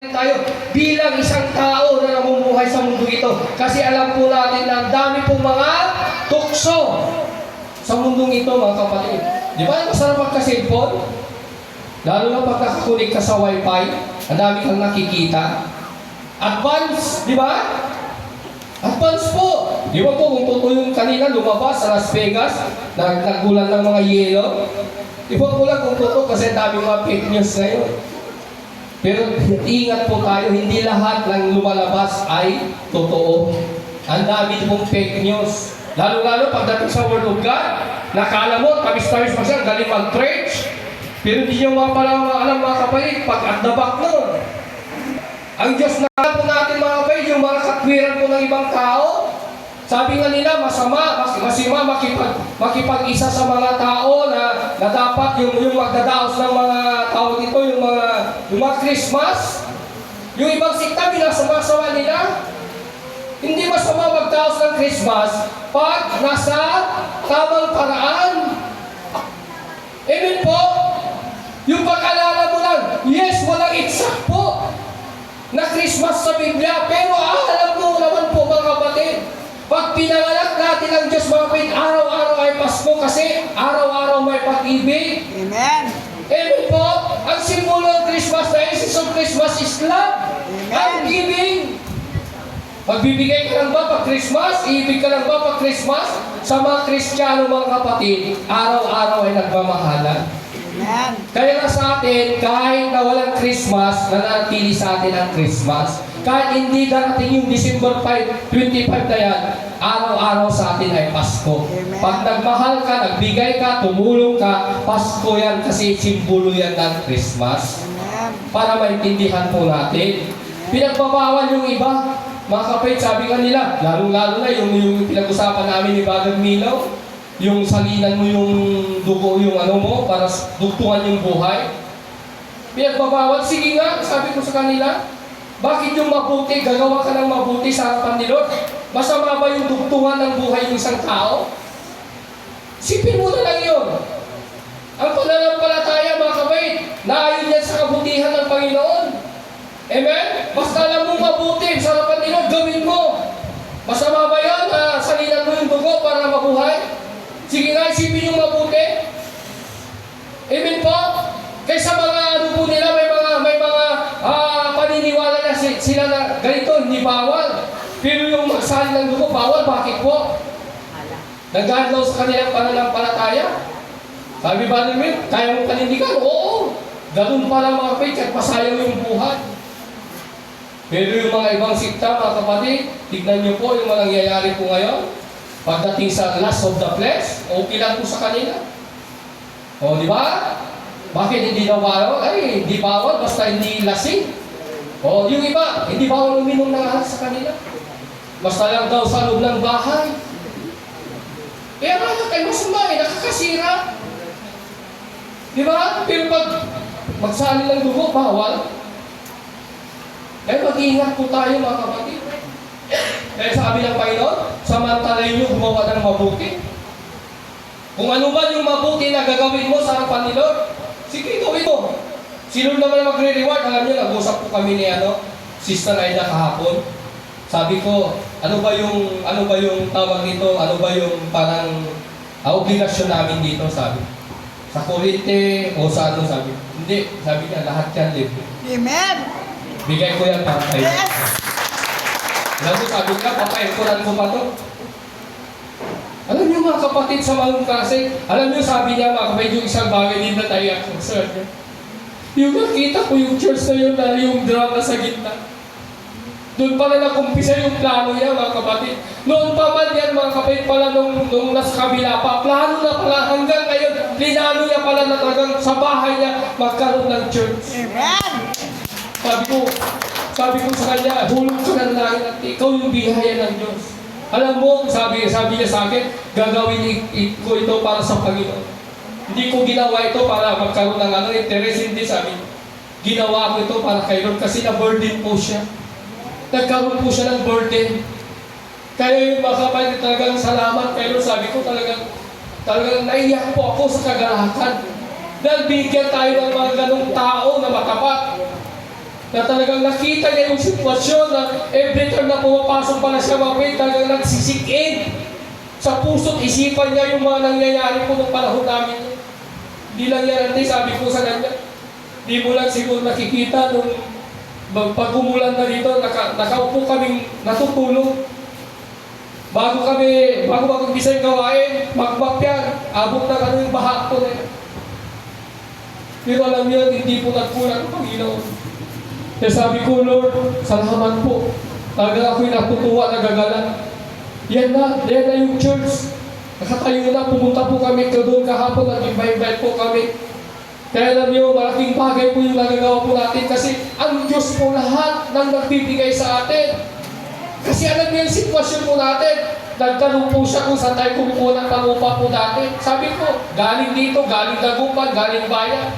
tayo bilang isang tao na namumuhay sa mundo ito. Kasi alam po natin na ang dami pong mga tukso sa mundong ito, mga kapatid. Di ba masarap magka-cellphone? Lalo na pag nakakunik ka sa wifi, ang dami kang nakikita. Advance, di ba? Advance po. Di ba po kung totoo yung kanina lumabas sa Las Vegas, naggulan ng mga yelo? Di ba po lang kung totoo kasi dami mga fake news ngayon. Pero ingat po tayo, hindi lahat ng lumalabas ay totoo. Ang dami pong fake news. Lalo-lalo pagdating sa Word of God, nakala mo, tamis-tamis pa siya, galing mag-preach. Pero hindi nyo alam mga kapatid, pag at the back nun. Ang Diyos na po natin mga kapatid, yung mga katwiran po ng ibang tao, sabi nga nila, masima makipag-isa sa mga tao na dapat yung magdadaos ng mga tao dito, yung mga Christmas. Yung ibang sikta, binasama-sama nila. Hindi masama magdaos ng Christmas pag nasa tamang paraan. Amen po? Yung pag-alala mo lang, yes, walang exact po na Christmas sa Biblia, pero alam mo naman po mga kapatid, pag pinanganak natin ang Diyos mga kapatid, araw-araw ay Pasko kasi araw-araw may pag-ibig. Amen. Amen po? Ang simbolo ng Christmas, the essence of Christmas is love. Amen. Ang giving. Magbibigay ka lang ba pag Christmas? Iibig ka lang ba pag Christmas? Sa mga Kristiyano mga kapatid, araw-araw ay nagmamahalan. Amen. Kaya nga sa atin, kahit na walang Christmas, nanatili sa atin ang Christmas. Kahit hindi darating yung December 5, 25 na yan, araw-araw sa atin ay Pasko. Amen. Pag nagmahal ka, nagbigay ka, tumulong ka, Pasko yan kasi simbolo yan ng Christmas. Amen. Para maintindihan po natin. Pinagbabawal yung iba. Mga kapatid, sabi nga nila, lalo-lalo na yung pinag-usapan namin ni Bagag Milaw, yung salinan mo yung dugo, yung ano mo, para dugtungan yung buhay. Pinagbabawal, sige nga, sabi ko sa kanila, bakit yung mabuti, gagawa ka ng mabuti sa harapan ni Lord? Masama ba yung dugtungan ng buhay ng isang tao? Sipin mo na lang yun. Ang pananampalataya, mga kapatid, naayon yan sa kabutihan ng Panginoon. Amen? Basta alam mo mabuti sa harapan ni Lord, gawin mo. Masama ba yan na salinan mo yung dugo para mabuhay? Sige nga, isipin yung mabuti. Amen po? Kaysa mga ano po nila, may mga paniniwala na sila na ganito, hindi bawal. Pero yung magsali ng dugo, bawal. Bakit po? Nagdadlaw sa kanilang pananampalataya. Sabi ba namin, kaya mong panindigan? Oo. Ganun pala mga faith at masayang yung buhay. Pero yung mga ibang sikta, mga kapatid, tignan niyo po yung mga nangyayari po ngayon. Pagdating sa lust of the flesh, okay lang po sa kanila. O, di ba? Bakit hindi daw bawal? Ay, hindi bawal, basta hindi lasing. O, yung iba, hindi bawal uminom ng alak sa kanila. Basta lang daw sa loob ng bahay. Kaya nga, kayo masama, nakakasira. Di ba? Pero pag magsali ng dugo, bawal. Kaya mag-iingat po tayo mga kapatid. Kaya sabi ng Panginoon, samantalayin nyo gumawa ng mabuti. Kung ano ba yung mabuti na gagawin mo sa harapan ni Lord, sige, gawin mo. Si Lord naman magre-reward. Alam niyo, nag-usap po kami ni Sister Aida kahapon. Sabi ko, ano ba yung tawag nito? Ano ba yung parang obligasyon namin dito, sabi. Sa kurente o sa ano, sabi. Hindi, sabi niya, lahat yan libre. Amen. Bigay ko yan para kayo. Yes. Alam mo, sabi ka, papaikuran ko pa to. Alam niyo mga kapatid sa mga klase, alam niyo sabi niya mga kapatid, yung isang bagay din na tayo ang concern niya. Yung nakita ko yung church na yun na yung drama sa gitna. Doon pala nakumpisa yung plano niya mga kapatid. Noon pa man yan mga kapatid pala nung nasa kabila pa. Plano na pala hanggang ngayon. Plinano niya pala na talagang sa bahay niya magkaroon ng church. Amen. Sabi ko sa kanya, hulog ka ng langit at ikaw yung bihaya ng Diyos. Alam mo, sabi niya sa akin, gagawin ko ito para sa Panginoon. Hindi ko ginawa ito para magkaroon ng interest, hindi sabi. Ginawa ko ito para kay Lord kasi na-burden po siya. Nagkaroon po siya ng burden. Kaya yung mga kapatid, talagang salamat kay Lord. Sabi ko talagang naiyak po ako sa kagalakan. Dahil bigyan tayo ng mga ganong tao na matapat. na talagang nakita niya yung sitwasyon na every time na pumapasok pala siya mapit, talagang nagsisikin sa puso't isipan niya yung mga nangyayari po ng panahon namin. Hindi lang yan, hindi, sabi ko sa kanya, di mo lang siguro nakikita nung pag umulan na dito, nakaupo kaming natutulog. Bago mag-umpisa yung gawain, magbak yan, abot na kami yung baha ko na yan. Pero alam niyo, hindi po nagkulang ang Panginoon. Kaya sabi ko, Lord, salamat po. Talaga ako'y natutuwa, nagagalang. Yan na yung church. Nakatayo na, pumunta po kami doon kahapon, nag-invite po kami. Kaya alam niyo, malaking bagay po yung nagagawa po natin kasi ang Diyos po lahat nang nagbibigay sa atin. Kasi alam niyo yung sitwasyon po natin. Nagtanong po siya kung saan tayo kumukuha ng pangupa po dati. Sabi ko, galing dito, galing Dagupan, galing bayan.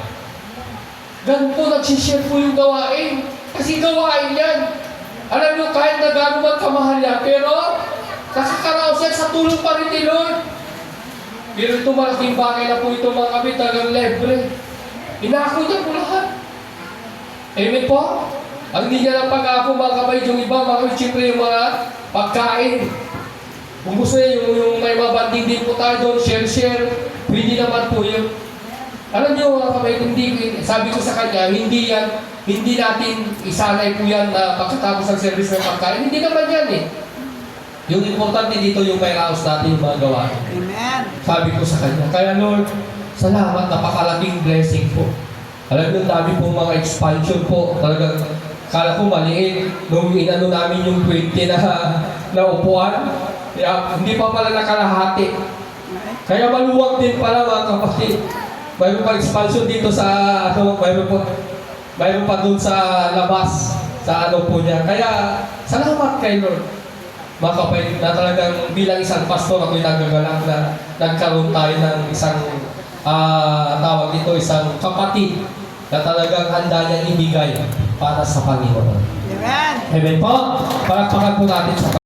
Ganun po, nagsishare po yung gawain. Kasi gawain yan. Alam niyo, kahit na gano'n man kamahal yan, pero nakakaraos yan sa tulong pa rin ni Lord. Pero ito malaking bagay na po ito mga kapit, talagang libre. Inako niya po lahat. Amen po? Ang hindi niya ng pag-ako mga kapit, yung iba, mga kapit, siyempre yung mga pagkain. Kung gusto niya, yung may mga banding din po tayo doon, share, pwede naman po yun. Alam niyo mga kapit, sabi ko sa kanya, hindi natin isanay po yan na pagkatapos ng service ng pagkain. Hindi naman yan eh. Yung importante dito yung may house natin yung mga gawain. Amen. Sabi ko sa kanya. Kaya Lord, salamat, napakalaking blessing po. Alam niyo, dami po mga expansion po. Talagang, kala ko maliit. Nung inano namin yung 20 na upuan, hindi pa pala nakalahati. Kaya maluwag din pala mga kapatid. Mayroon pa expansion dito sa, mayroon pa dun sa labas, sa ano po niya. Kaya, salamat kay Lord. Mga kapatid, na talagang bilang isang pastor, ako'y nagagalak na nagkaroon tayo ng isang tawag dito, isang kapatid na talagang handa niya ibigay para sa Panginoon. Amen. Amen po? Palakpakan po natin sa